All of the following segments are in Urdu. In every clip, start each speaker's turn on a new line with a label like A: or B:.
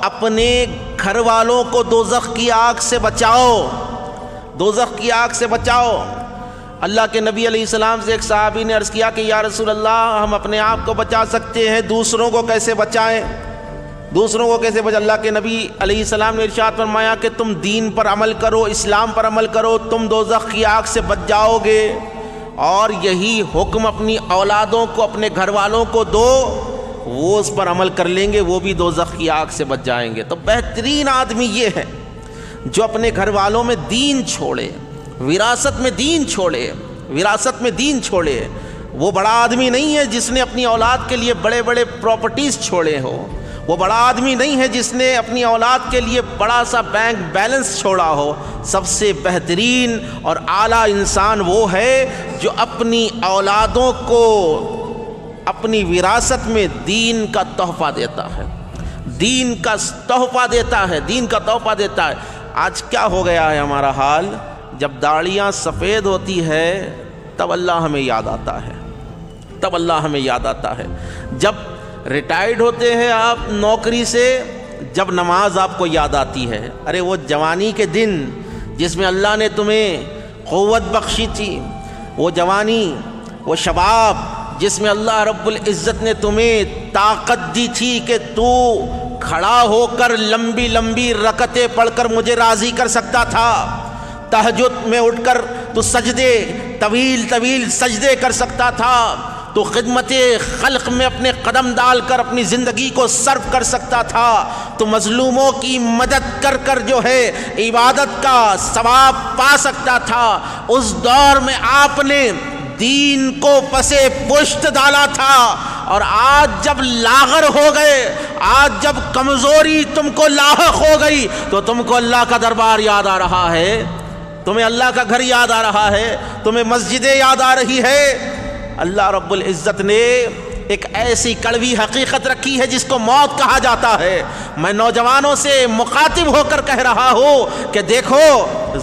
A: اپنے گھر والوں کو دوزخ کی آگ سے بچاؤ، دوزخ کی آگ سے بچاؤ۔ اللہ کے نبی علیہ السلام سے ایک صحابی نے عرض کیا کہ یا رسول اللہ، ہم اپنے آپ کو بچا سکتے ہیں، دوسروں کو کیسے بچائیں؟ دوسروں کو کیسے بچائیں؟ اللہ کے نبی علیہ السلام نے ارشاد فرمایا کہ تم دین پر عمل کرو، اسلام پر عمل کرو، تم دوزخ کی آگ سے بچ جاؤ گے۔ اور یہی حکم اپنی اولادوں کو، اپنے گھر والوں کو دو، وہ اس پر عمل کر لیں گے، وہ بھی دوزخ کی آگ سے بچ جائیں گے۔ تو بہترین آدمی یہ ہے جو اپنے گھر والوں میں دین چھوڑے، وراثت میں دین چھوڑے، وراثت میں دین چھوڑے۔ وہ بڑا آدمی نہیں ہے جس نے اپنی اولاد کے لیے بڑے بڑے پراپرٹیز چھوڑے ہو، وہ بڑا آدمی نہیں ہے جس نے اپنی اولاد کے لیے بڑا سا بینک بیلنس چھوڑا ہو۔ سب سے بہترین اور اعلیٰ انسان وہ ہے جو اپنی اولادوں کو اپنی وراثت میں دین کا تحفہ دیتا ہے، دین کا تحفہ دیتا ہے، دین کا تحفہ دیتا ہے۔ آج کیا ہو گیا ہے ہمارا حال؟ جب داڑیاں سفید ہوتی ہے تب اللہ ہمیں یاد آتا ہے، تب اللہ ہمیں یاد آتا ہے۔ جب ریٹائرڈ ہوتے ہیں آپ نوکری سے، جب نماز آپ کو یاد آتی ہے۔ ارے وہ جوانی کے دن جس میں اللہ نے تمہیں قوت بخشی تھی، وہ جوانی، وہ شباب جس میں اللہ رب العزت نے تمہیں طاقت دی تھی کہ تو کھڑا ہو کر لمبی لمبی رکعتیں پڑھ کر مجھے راضی کر سکتا تھا، تہجد میں اٹھ کر تو سجدے طویل طویل سجدے کر سکتا تھا، تو خدمت خلق میں اپنے قدم ڈال کر اپنی زندگی کو صرف کر سکتا تھا، تو مظلوموں کی مدد کر کر جو ہے عبادت کا ثواب پا سکتا تھا۔ اس دور میں آپ نے دین کو پسے پشت ڈالا تھا، اور آج جب لاغر ہو گئے، آج جب کمزوری تم کو لاحق ہو گئی، تو تم کو اللہ کا دربار یاد آ رہا ہے، تمہیں اللہ کا گھر یاد آ رہا ہے، تمہیں مسجدیں یاد آ رہی ہے۔ اللہ رب العزت نے ایک ایسی کڑوی حقیقت رکھی ہے جس کو موت کہا جاتا ہے۔ میں نوجوانوں سے مخاطب ہو کر کہہ رہا ہوں کہ دیکھو،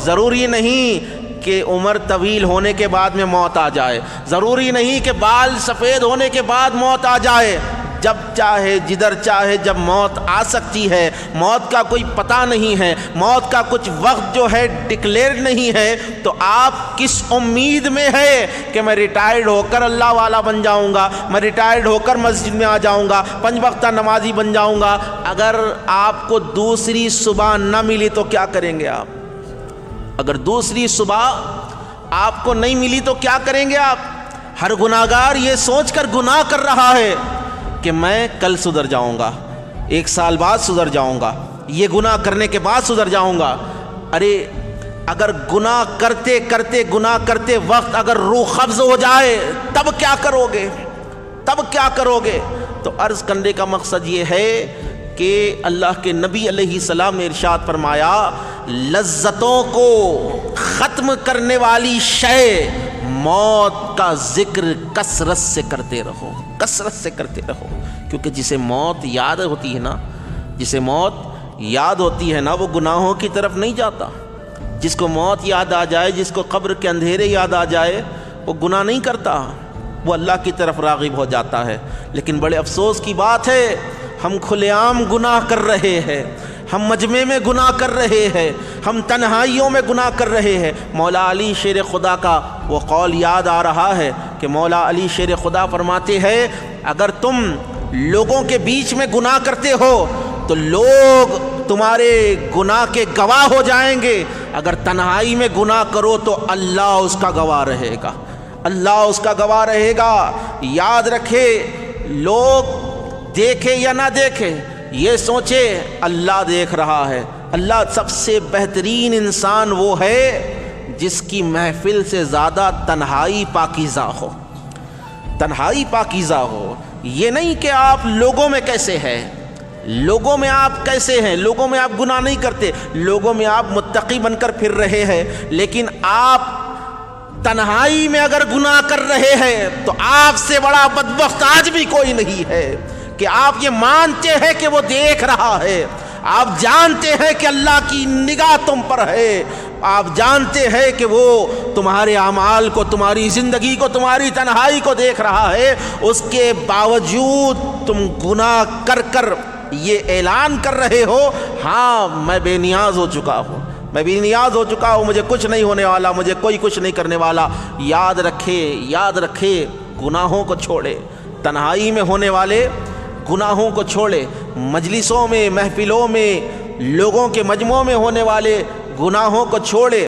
A: ضروری نہیں کہ عمر طویل ہونے کے بعد میں موت آ جائے، ضروری نہیں کہ بال سفید ہونے کے بعد موت آ جائے۔ جب چاہے جدھر چاہے جب موت آ سکتی ہے، موت کا کوئی پتہ نہیں ہے، موت کا کچھ وقت جو ہے ڈکلیئر نہیں ہے۔ تو آپ کس امید میں ہے کہ میں ریٹائرڈ ہو کر اللہ والا بن جاؤں گا، میں ریٹائرڈ ہو کر مسجد میں آ جاؤں گا، 5 وقتہ نمازی بن جاؤں گا؟ اگر آپ کو دوسری صبح نہ ملی تو کیا کریں گے آپ؟ اگر دوسری صبح آپ کو نہیں ملی تو کیا کریں گے آپ؟ ہر گناہگار یہ سوچ کر گناہ کر رہا ہے کہ میں کل سدھر جاؤں گا، 1 سال بعد سدھر جاؤں گا، یہ گناہ کرنے کے بعد سدھر جاؤں گا۔ ارے اگر گناہ کرتے وقت اگر روح قبض ہو جائے تب کیا کرو گے؟ تب کیا کرو گے؟ تو عرض کرنے کا مقصد یہ ہے کہ اللہ کے نبی علیہ السلام نے ارشاد فرمایا، لذتوں کو ختم کرنے والی شے موت کا ذکر کثرت سے کرتے رہو، کثرت سے کرتے رہو، کیونکہ جسے موت یاد ہوتی ہے نا، جسے موت یاد ہوتی ہے نا، وہ گناہوں کی طرف نہیں جاتا۔ جس کو موت یاد آ جائے، جس کو قبر کے اندھیرے یاد آ جائے، وہ گناہ نہیں کرتا، وہ اللہ کی طرف راغب ہو جاتا ہے۔ لیکن بڑے افسوس کی بات ہے، ہم کھلے عام گناہ کر رہے ہیں، ہم مجمع میں گناہ کر رہے ہیں، ہم تنہائیوں میں گناہ کر رہے ہیں۔ مولا علی شیر خدا کا وہ قول یاد آ رہا ہے کہ مولا علی شیر خدا فرماتے ہیں، اگر تم لوگوں کے بیچ میں گناہ کرتے ہو تو لوگ تمہارے گناہ کے گواہ ہو جائیں گے، اگر تنہائی میں گناہ کرو تو اللہ اس کا گواہ رہے گا، اللہ اس کا گواہ رہے گا۔ یاد رکھے، لوگ دیکھے یا نہ دیکھے، یہ سوچے اللہ دیکھ رہا ہے۔ اللہ سب سے بہترین انسان وہ ہے جس کی محفل سے زیادہ تنہائی پاکیزہ ہو، تنہائی پاکیزہ ہو۔ یہ نہیں کہ آپ لوگوں میں کیسے ہیں، لوگوں میں آپ کیسے ہیں، لوگوں میں آپ گناہ نہیں کرتے، لوگوں میں آپ متقی بن کر پھر رہے ہیں، لیکن آپ تنہائی میں اگر گناہ کر رہے ہیں تو آپ سے بڑا بدبخت آج بھی کوئی نہیں ہے کہ آپ یہ مانتے ہیں کہ وہ دیکھ رہا ہے، آپ جانتے ہیں کہ اللہ کی نگاہ تم پر ہے، آپ جانتے ہیں کہ وہ تمہارے اعمال کو، تمہاری زندگی کو، تمہاری تنہائی کو دیکھ رہا ہے، اس کے باوجود تم گناہ کر کر یہ اعلان کر رہے ہو ہاں میں بے نیاز ہو چکا ہوں، میں بے نیاز ہو چکا ہوں، مجھے کچھ نہیں ہونے والا، مجھے کوئی کچھ نہیں کرنے والا. یاد رکھے گناہوں کو چھوڑے، تنہائی میں ہونے والے گناہوں کو چھوڑے، مجلسوں میں، محفلوں میں، لوگوں کے مجمعوں میں ہونے والے گناہوں کو چھوڑے.